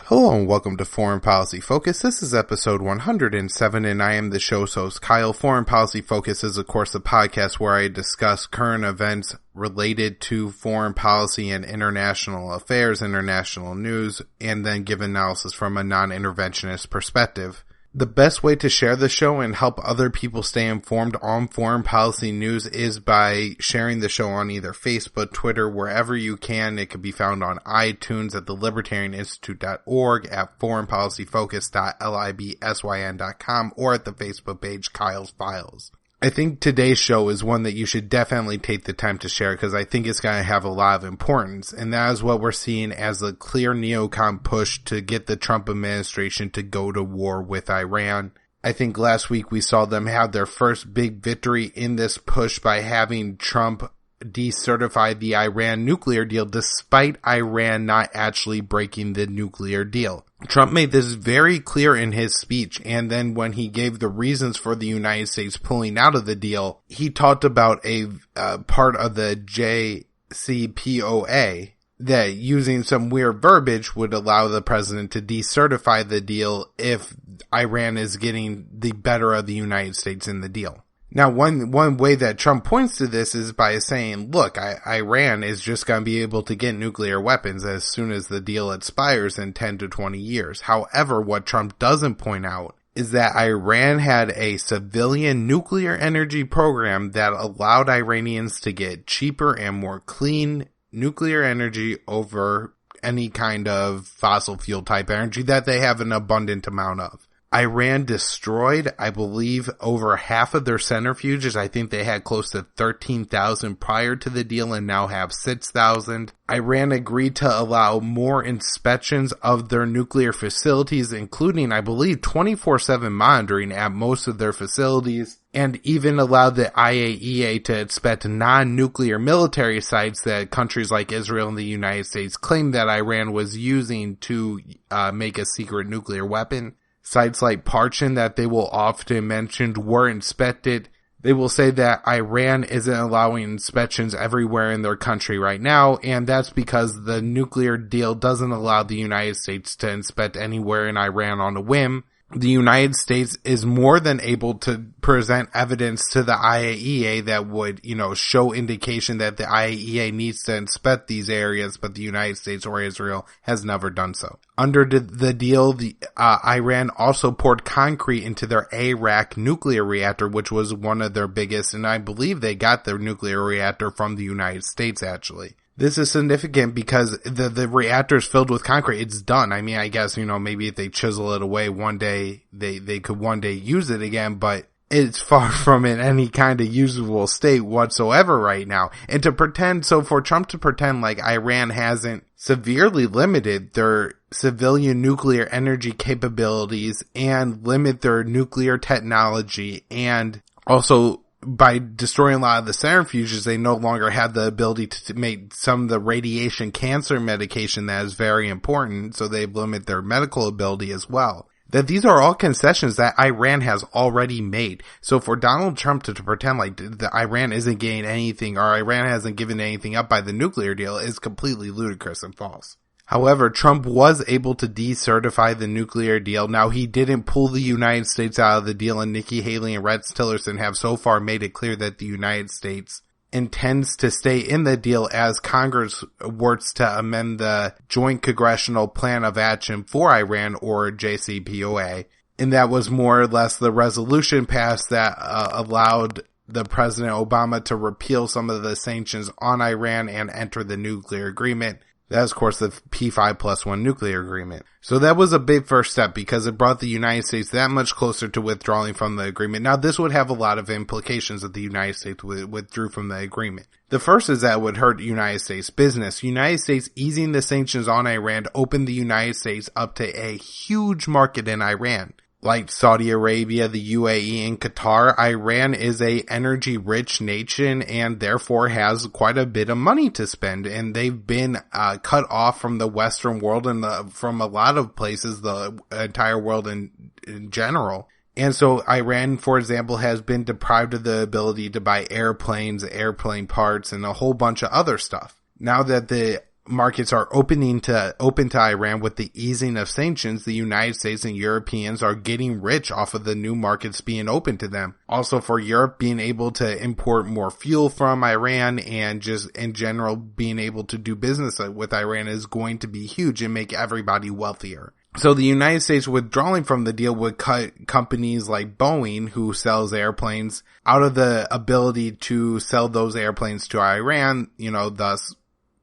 Hello and welcome to Foreign Policy Focus. This is episode 107 and I am the show's host, Kyle. Foreign Policy Focus is of course a podcast where I discuss current events related to foreign policy and international affairs, international news, and then give analysis from a non-interventionist perspective. The best way to share the show and help other people stay informed on foreign policy news is by sharing the show on either Facebook, Twitter, wherever you can. It can be found on iTunes, at thelibertarianinstitute.org, at foreignpolicyfocus.libsyn.com, or at the Facebook page Kyle's Files. I think today's show is one that you should definitely take the time to share because I think it's going to have a lot of importance, and that is what we're seeing as a clear neocon push to get the Trump administration to go to war with Iran. I think last week we saw them have their first big victory in this push by having Trump decertify the Iran nuclear deal despite Iran not actually breaking the nuclear deal. Trump made this very clear in his speech, and then when he gave the reasons for the United States pulling out of the deal, he talked about a part of the JCPOA that using some weird verbiage would allow the president to decertify the deal if Iran is getting the better of the United States in the deal. Now, one way that Trump points to this is by saying, look, Iran is just going to be able to get nuclear weapons as soon as the deal expires in 10 to 20 years. However, what Trump doesn't point out is that Iran had a civilian nuclear energy program that allowed Iranians to get cheaper and more clean nuclear energy over any kind of fossil fuel type energy that they have an abundant amount of. Iran destroyed, I believe, over half of their centrifuges. I think they had close to 13,000 prior to the deal and now have 6,000. Iran agreed to allow more inspections of their nuclear facilities, including, I believe, 24/7 monitoring at most of their facilities, and even allowed the IAEA to inspect non-nuclear military sites that countries like Israel and the United States claimed that Iran was using to make a secret nuclear weapon. Sites like Parchin that they will often mention were inspected. They will say that Iran isn't allowing inspections everywhere in their country right now, and that's because the nuclear deal doesn't allow the United States to inspect anywhere in Iran on a whim. The United States is more than able to present evidence to the IAEA that would, show indication that the IAEA needs to inspect these areas, but the United States or Israel has never done so. Under the deal, Iran also poured concrete into their Iraq nuclear reactor, which was one of their biggest, and I believe they got their nuclear reactor from the United States, actually. This is significant because the reactor is filled with concrete. It's done. I mean, I guess, maybe if they chisel it away one day, they could one day use it again, but it's far from in any kind of usable state whatsoever right now. And for Trump to pretend like Iran hasn't severely limited their civilian nuclear energy capabilities and limit their nuclear technology, and also by destroying a lot of the centrifuges, they no longer have the ability to make some of the radiation cancer medication that is very important, so they limit their medical ability as well. That these are all concessions that Iran has already made. So for Donald Trump to pretend like Iran isn't getting anything, or Iran hasn't given anything up by the nuclear deal, is completely ludicrous and false. However, Trump was able to decertify the nuclear deal. Now, he didn't pull the United States out of the deal, and Nikki Haley and Rex Tillerson have so far made it clear that the United States intends to stay in the deal as Congress works to amend the Joint Congressional Plan of Action for Iran, or JCPOA. And that was more or less the resolution passed that allowed the President Obama to repeal some of the sanctions on Iran and enter the nuclear agreement. That's, of course, the P5+1 nuclear agreement. So that was a big first step because it brought the United States that much closer to withdrawing from the agreement. Now, this would have a lot of implications if the United States withdrew from the agreement. The first is that it would hurt United States business. United States easing the sanctions on Iran opened the United States up to a huge market in Iran. Like Saudi Arabia, the UAE, and Qatar, Iran is a energy-rich nation and therefore has quite a bit of money to spend. And they've been cut off from the Western world and from a lot of places, the entire world in general. And so Iran, for example, has been deprived of the ability to buy airplanes, airplane parts, and a whole bunch of other stuff. Now that the markets are open to Iran with the easing of sanctions, the United States and Europeans are getting rich off of the new markets being open to them. Also for Europe, being able to import more fuel from Iran and just in general being able to do business with Iran is going to be huge and make everybody wealthier. So the United States withdrawing from the deal would cut companies like Boeing, who sells airplanes, out of the ability to sell those airplanes to Iran, thus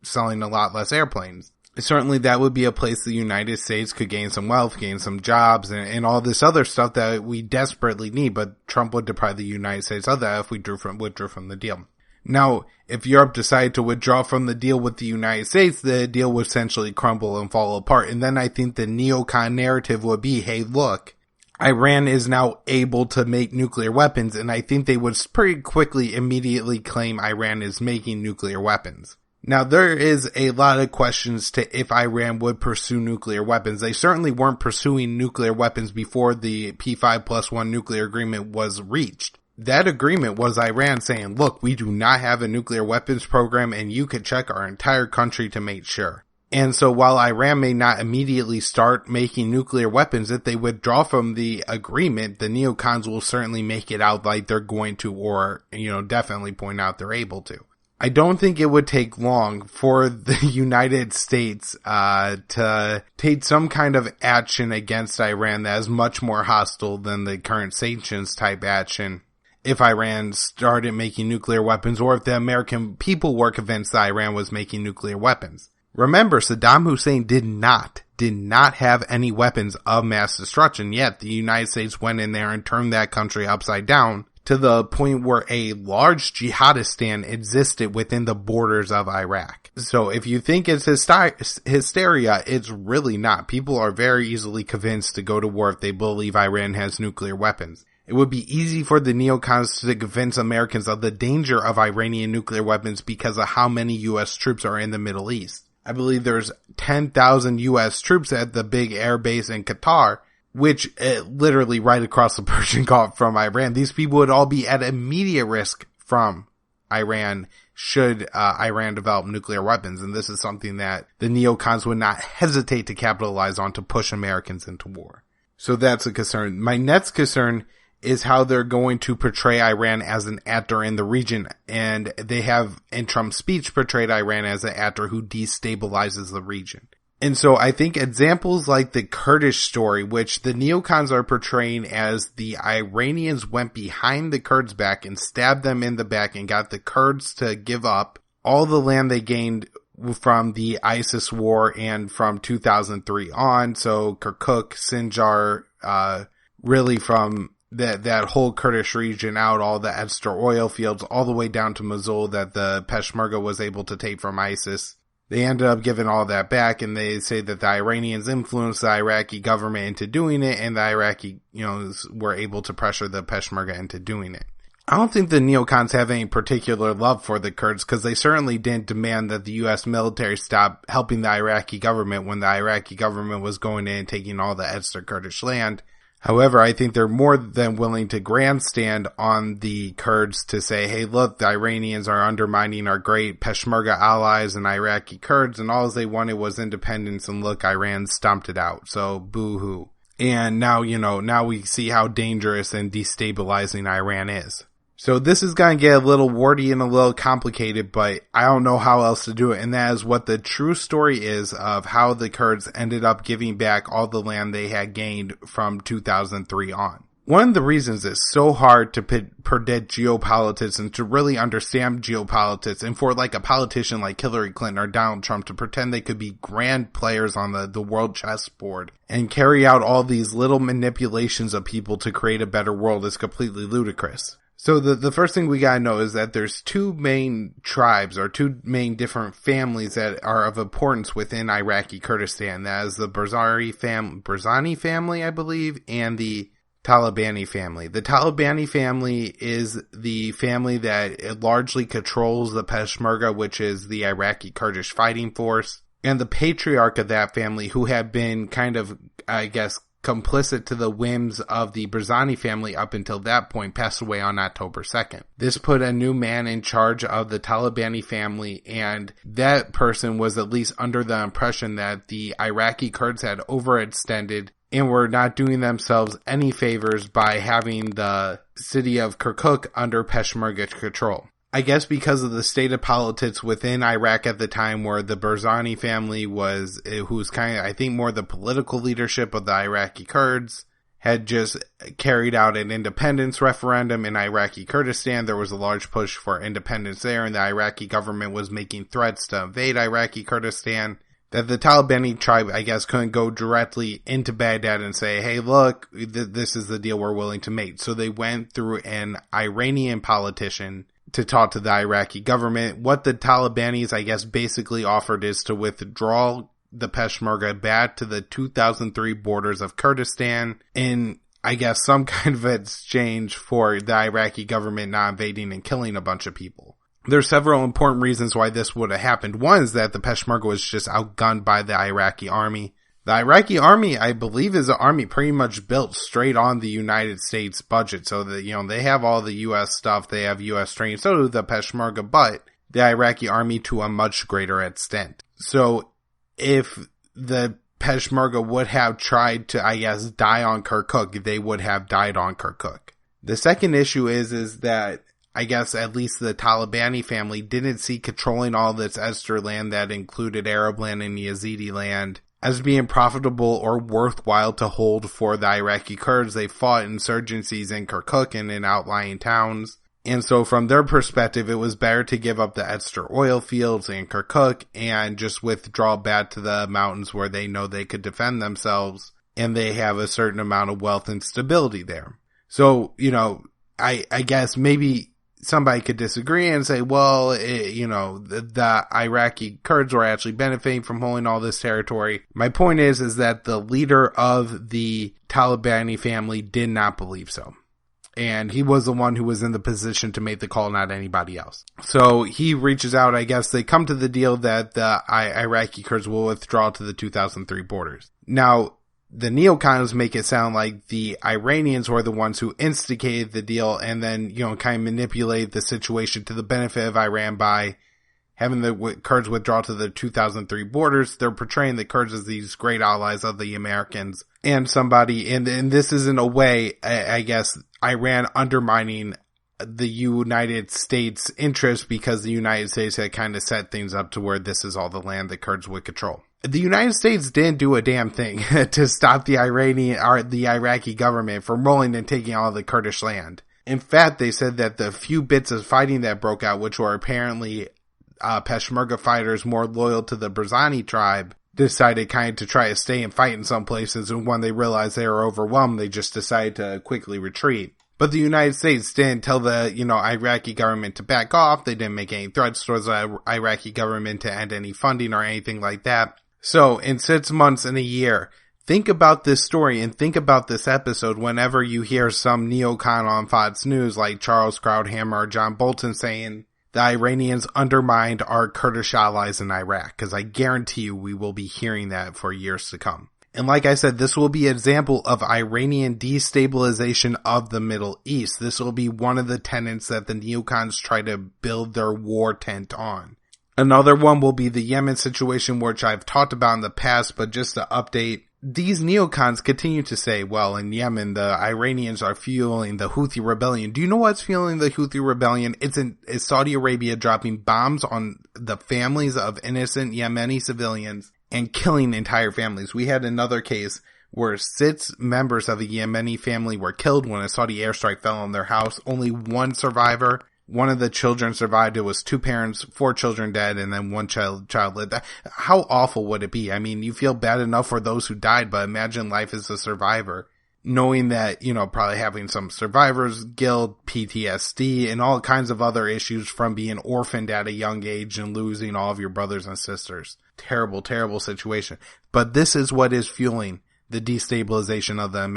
selling a lot less airplanes. Certainly that would be a place the United States could gain some wealth, gain some jobs, and all this other stuff that we desperately need, but Trump would deprive the United States of that if we withdrew from the deal. Now, if Europe decided to withdraw from the deal with the United States, the deal would essentially crumble and fall apart, and then I think the neocon narrative would be, hey, look, Iran is now able to make nuclear weapons, and I think they would pretty quickly immediately claim Iran is making nuclear weapons. Now, there is a lot of questions to if Iran would pursue nuclear weapons. They certainly weren't pursuing nuclear weapons before the P5+1 nuclear agreement was reached. That agreement was Iran saying, look, we do not have a nuclear weapons program and you could check our entire country to make sure. And so while Iran may not immediately start making nuclear weapons, if they withdraw from the agreement, the neocons will certainly make it out like they're going to, or, definitely point out they're able to. I don't think it would take long for the United States to take some kind of action against Iran that is much more hostile than the current sanctions type action if Iran started making nuclear weapons, or if the American people were convinced that Iran was making nuclear weapons. Remember, Saddam Hussein did not have any weapons of mass destruction, yet the United States went in there and turned that country upside down, to the point where a large jihadistan existed within the borders of Iraq. So if you think it's hysteria, it's really not. People are very easily convinced to go to war if they believe Iran has nuclear weapons. It would be easy for the neocons to convince Americans of the danger of Iranian nuclear weapons because of how many U.S. troops are in the Middle East. I believe there's 10,000 U.S. troops at the big air base in Qatar, which literally right across the Persian Gulf from Iran. These people would all be at immediate risk from Iran should Iran develop nuclear weapons. And this is something that the neocons would not hesitate to capitalize on to push Americans into war. So that's a concern. My next concern is how they're going to portray Iran as an actor in the region. And they have, in Trump's speech, portrayed Iran as an actor who destabilizes the region. And so I think examples like the Kurdish story, which the neocons are portraying as the Iranians went behind the Kurds' back and stabbed them in the back and got the Kurds to give up all the land they gained from the ISIS war and from 2003 on. So Kirkuk, Sinjar, really from that whole Kurdish region out, all the extra oil fields, all the way down to Mosul that the Peshmerga was able to take from ISIS. They ended up giving all that back, and they say that the Iranians influenced the Iraqi government into doing it, and the Iraqi, were able to pressure the Peshmerga into doing it. I don't think the neocons have any particular love for the Kurds, because they certainly didn't demand that the U.S. military stop helping the Iraqi government when the Iraqi government was going in and taking all the extra Kurdish land. However, I think they're more than willing to grandstand on the Kurds to say, hey, look, the Iranians are undermining our great Peshmerga allies and Iraqi Kurds, and all they wanted was independence, and look, Iran stomped it out, so boo-hoo. And now, now we see how dangerous and destabilizing Iran is. So this is going to get a little wordy and a little complicated, but I don't know how else to do it. And that is what the true story is of how the Kurds ended up giving back all the land they had gained from 2003 on. One of the reasons it's so hard to predict geopolitics and to really understand geopolitics, and for like a politician like Hillary Clinton or Donald Trump to pretend they could be grand players on the world chessboard and carry out all these little manipulations of people to create a better world is completely ludicrous. So the first thing we gotta know is that there's two main tribes or two main different families that are of importance within Iraqi Kurdistan. That is the Barzani family, I believe, and the Talabani family. The Talabani family is the family that largely controls the Peshmerga, which is the Iraqi Kurdish fighting force. And the patriarch of that family, who had been kind of, I guess, complicit to the whims of the Barzani family up until that point, passed away on October 2nd. This put a new man in charge of the Talabani family, and that person was at least under the impression that the Iraqi Kurds had overextended and were not doing themselves any favors by having the city of Kirkuk under Peshmerga control. I guess because of the state of politics within Iraq at the time, where the Barzani family was, who was kind of, I think, more the political leadership of the Iraqi Kurds, had just carried out an independence referendum in Iraqi Kurdistan. There was a large push for independence there, and the Iraqi government was making threats to invade Iraqi Kurdistan, that the Talabani tribe, I guess, couldn't go directly into Baghdad and say, hey, look, this is the deal we're willing to make. So they went through an Iranian politician to talk to the Iraqi government. What the Talibanis, I guess, basically offered is to withdraw the Peshmerga back to the 2003 borders of Kurdistan in, I guess, some kind of exchange for the Iraqi government not invading and killing a bunch of people. There's several important reasons why this would have happened. One is that the Peshmerga was just outgunned by the Iraqi army. The Iraqi army, I believe, is an army pretty much built straight on the United States budget. So that, they have all the U.S. stuff, they have U.S. training, so do the Peshmerga, but the Iraqi army to a much greater extent. So if the Peshmerga would have tried to, I guess, die on Kirkuk, they would have died on Kirkuk. The second issue is that, I guess, at least the Talabani family didn't see controlling all this extra land that included Arab land and Yazidi land as being profitable or worthwhile to hold for the Iraqi Kurds. They fought insurgencies in Kirkuk and in outlying towns. And so from their perspective, it was better to give up the extra oil fields in Kirkuk and just withdraw back to the mountains where they know they could defend themselves and they have a certain amount of wealth and stability there. So, I guess maybe somebody could disagree and say, well, the Iraqi Kurds were actually benefiting from holding all this territory. My point is that the leader of the Talabani family did not believe so. And he was the one who was in the position to make the call, not anybody else. So he reaches out, I guess they come to the deal that the Iraqi Kurds will withdraw to the 2003 borders. Now, the Neocons make it sound like the Iranians were the ones who instigated the deal and then, kind of manipulate the situation to the benefit of Iran by having the Kurds withdraw to the 2003 borders. They're portraying the Kurds as these great allies of the Americans and this is in a way, I guess, Iran undermining the United States interest because the United States had kind of set things up to where this is all the land the Kurds would control. The United States didn't do a damn thing to stop the Iraqi government from rolling and taking all the Kurdish land. In fact, they said that the few bits of fighting that broke out, which were apparently Peshmerga fighters more loyal to the Barzani tribe, decided kind of to try to stay and fight in some places, and when they realized they were overwhelmed, they just decided to quickly retreat. But the United States didn't tell the, Iraqi government to back off. They didn't make any threats towards the Iraqi government to end any funding or anything like that. So, in 6 months and a year, think about this story and think about this episode whenever you hear some neocon on Fox News like Charles Krauthammer or John Bolton saying the Iranians undermined our Kurdish allies in Iraq, because I guarantee you we will be hearing that for years to come. And like I said, this will be an example of Iranian destabilization of the Middle East. This will be one of the tenets that the neocons try to build their war tent on. Another one will be the Yemen situation, which I've talked about in the past, but just to update, these neocons continue to say, well, in Yemen, the Iranians are fueling the Houthi rebellion. Do you know what's fueling the Houthi rebellion? It's Saudi Arabia dropping bombs on the families of innocent Yemeni civilians and killing entire families. We had another case where 6 members of a Yemeni family were killed when a Saudi airstrike fell on their house. Only one survivor. One of the children survived. It was 2 parents, 4 children dead, and then 1 child lived. How awful would it be? I mean, you feel bad enough for those who died, but imagine life as a survivor, knowing that, probably having some survivor's guilt, PTSD, and all kinds of other issues from being orphaned at a young age and losing all of your brothers and sisters. Terrible, terrible situation. But this is what is fueling the destabilization of the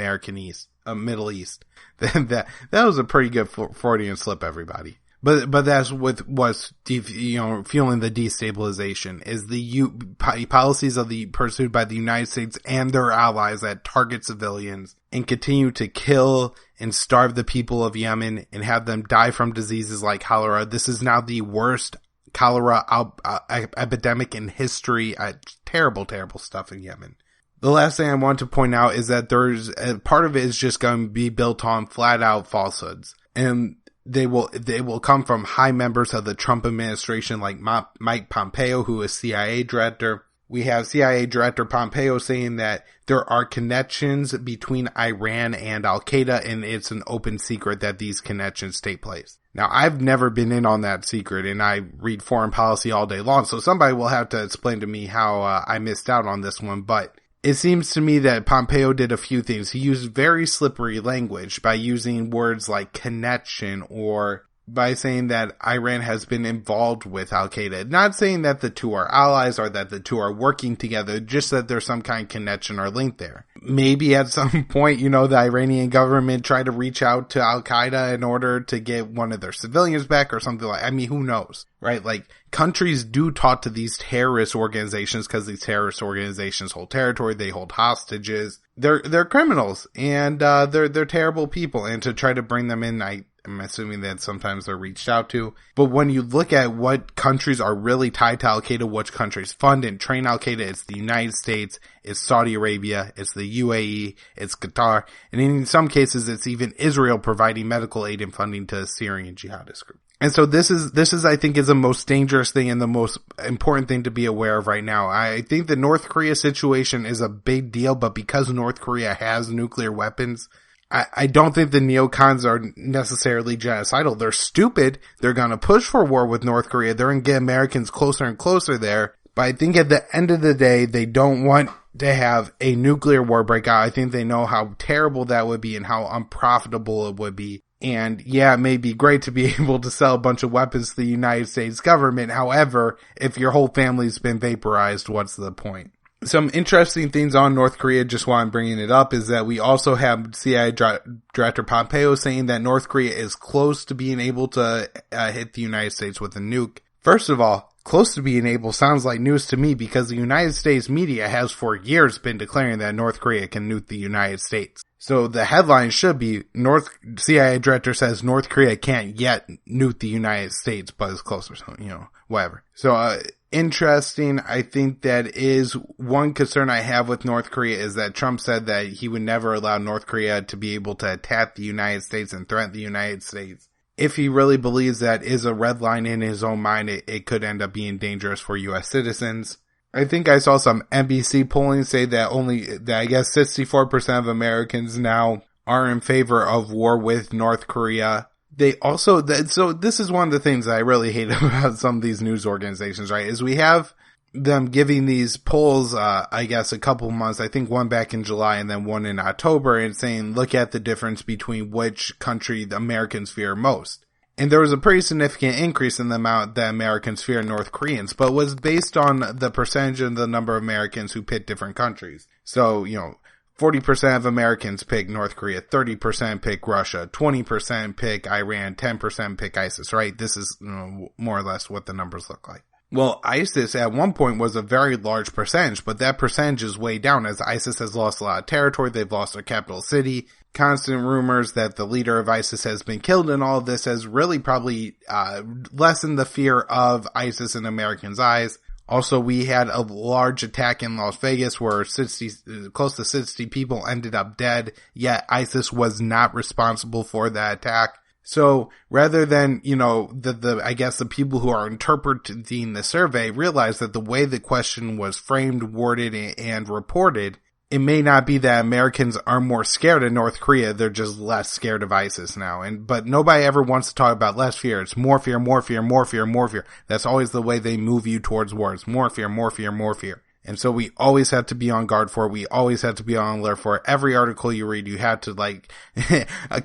Middle East. That was a pretty good Freudian slip, everybody. But that's what was, fueling the destabilization is the policies pursued by the United States and their allies that target civilians and continue to kill and starve the people of Yemen and have them die from diseases like cholera. This is now the worst cholera epidemic in history. Terrible, terrible stuff in Yemen. The last thing I want to point out is that there's part of it is just going to be built on flat out falsehoods, and they will come from high members of the Trump administration like Mike Pompeo, who is CIA director. We have CIA Director Pompeo saying that there are connections between Iran and al-Qaeda, and it's an open secret that these connections take place. Now, I've never been in on that secret, and I read foreign policy all day long, so somebody will have to explain to me how I missed out on this one, but it seems to me that Pompeo did a few things. He used very slippery language by using words like connection, or by saying that Iran has been involved with al-Qaeda. Not saying that the two are allies or that the two are working together, just that there's some kind of connection or link there. Maybe at some point, the Iranian government tried to reach out to al-Qaeda in order to get one of their civilians back or something who knows, right? Like, countries do talk to these terrorist organizations because these terrorist organizations hold territory, they hold hostages. They're criminals, and they're terrible people, and to try to bring them in, I'm assuming that sometimes they're reached out to. But when you look at what countries are really tied to al-Qaeda, which countries fund and train al-Qaeda, it's the United States, it's Saudi Arabia, it's the UAE, it's Qatar, and in some cases it's even Israel providing medical aid and funding to a Syrian jihadist group. And so this is, I think, is the most dangerous thing and the most important thing to be aware of right now. I think the North Korea situation is a big deal, but because North Korea has nuclear weapons, I don't think the neocons are necessarily genocidal. They're stupid. They're going to push for war with North Korea. They're going to get Americans closer and closer there. But I think at the end of the day, they don't want to have a nuclear war break out. I think they know how terrible that would be and how unprofitable it would be. And yeah, it may be great to be able to sell a bunch of weapons to the United States government. However, if your whole family's been vaporized, what's the point? Some interesting things on North Korea, just while I'm bringing it up, is that we also have CIA Director Pompeo saying that North Korea is close to being able to hit the United States with a nuke. First of all, close to being able sounds like news to me because the United States media has for years been declaring that North Korea can nuke the United States. So the headline should be CIA Director says North Korea can't yet nuke the United States, but it's closer, whatever. So, interesting. I think that is one concern I have with North Korea is that Trump said that he would never allow North Korea to be able to attack the United States and threaten the United States. If he really believes that is a red line in his own mind, it could end up being dangerous for U.S. citizens. I think I saw some NBC polling say that I guess 64% of Americans now are in favor of war with North Korea. They also, so this is one of the things that I really hate about some of these news organizations, right, is we have them giving these polls, I guess a couple months, I think one back in July and then one in October, and saying, look at the difference between which country the Americans fear most. And there was a pretty significant increase in the amount that Americans fear North Koreans, but was based on the percentage of the number of Americans who picked different countries. So, 40% of Americans pick North Korea, 30% pick Russia, 20% pick Iran, 10% pick ISIS, right? This is more or less what the numbers look like. Well, ISIS at one point was a very large percentage, but that percentage is way down as ISIS has lost a lot of territory. They've lost their capital city. Constant rumors that the leader of ISIS has been killed, and all of this has really probably lessened the fear of ISIS in Americans' eyes. Also, we had a large attack in Las Vegas where close to 60 people ended up dead, yet ISIS was not responsible for that attack. So rather than, I guess the people who are interpreting the survey realize that the way the question was framed, worded, and reported, it may not be that Americans are more scared of North Korea, they're just less scared of ISIS now. But nobody ever wants to talk about less fear. It's more fear, more fear, more fear, more fear. That's always the way they move you towards war. It's more fear, more fear, more fear. And so we always have to be on guard for it. We always have to be on alert for it. Every article you read, you have to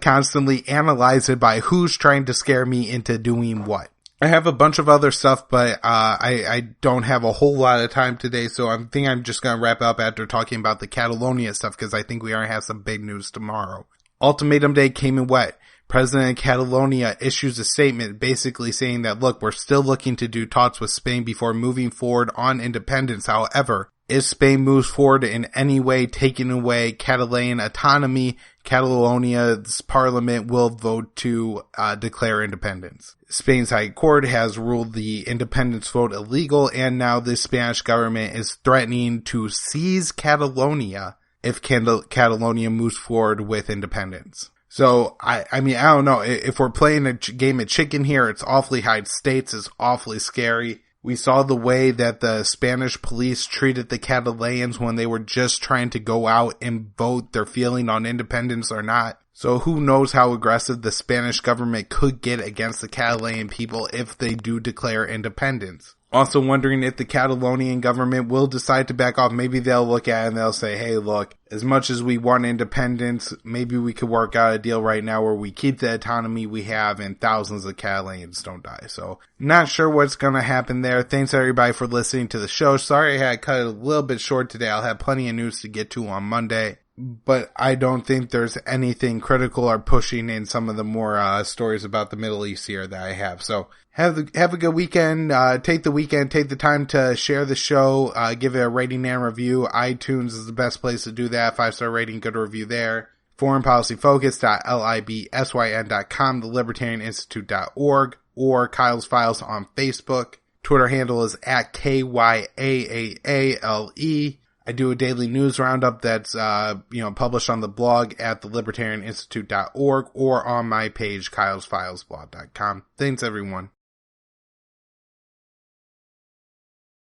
constantly analyze it by who's trying to scare me into doing what. I have a bunch of other stuff, but I don't have a whole lot of time today, so I think I'm just going to wrap up after talking about the Catalonia stuff, because I think we are going to have some big news tomorrow. Ultimatum Day came in wet. President of Catalonia issues a statement basically saying that, look, we're still looking to do talks with Spain before moving forward on independence. However, if Spain moves forward in any way taking away Catalan autonomy, Catalonia's parliament will vote to declare independence. Spain's High Court has ruled the independence vote illegal, and now the Spanish government is threatening to seize Catalonia if Catalonia moves forward with independence. So, I mean, I don't know. If we're playing a game of chicken here, it's awfully high stakes. It's awfully scary. We saw the way that the Spanish police treated the Catalans when they were just trying to go out and vote their feeling on independence or not. So who knows how aggressive the Spanish government could get against the Catalan people if they do declare independence. Also wondering if the Catalonian government will decide to back off. Maybe they'll look at it and they'll say, hey, look, as much as we want independence, maybe we could work out a deal right now where we keep the autonomy we have and thousands of Catalans don't die. So not sure what's going to happen there. Thanks everybody for listening to the show. Sorry I had cut it a little bit short today. I'll have plenty of news to get to on Monday. But I don't think there's anything critical or pushing in some of the more stories about the Middle East here that I have. So have a good weekend. Take the time to share the show. Give it a rating and review. iTunes is the best place to do that. 5-star rating, good review there. foreignpolicyfocus.libsyn.com, thelibertarianinstitute.org, or Kyle's Files on Facebook. Twitter handle is at KYAAALE. I do a daily news roundup that's, published on the blog at thelibertarianinstitute.org or on my page, kylesfilesblog.com. Thanks everyone.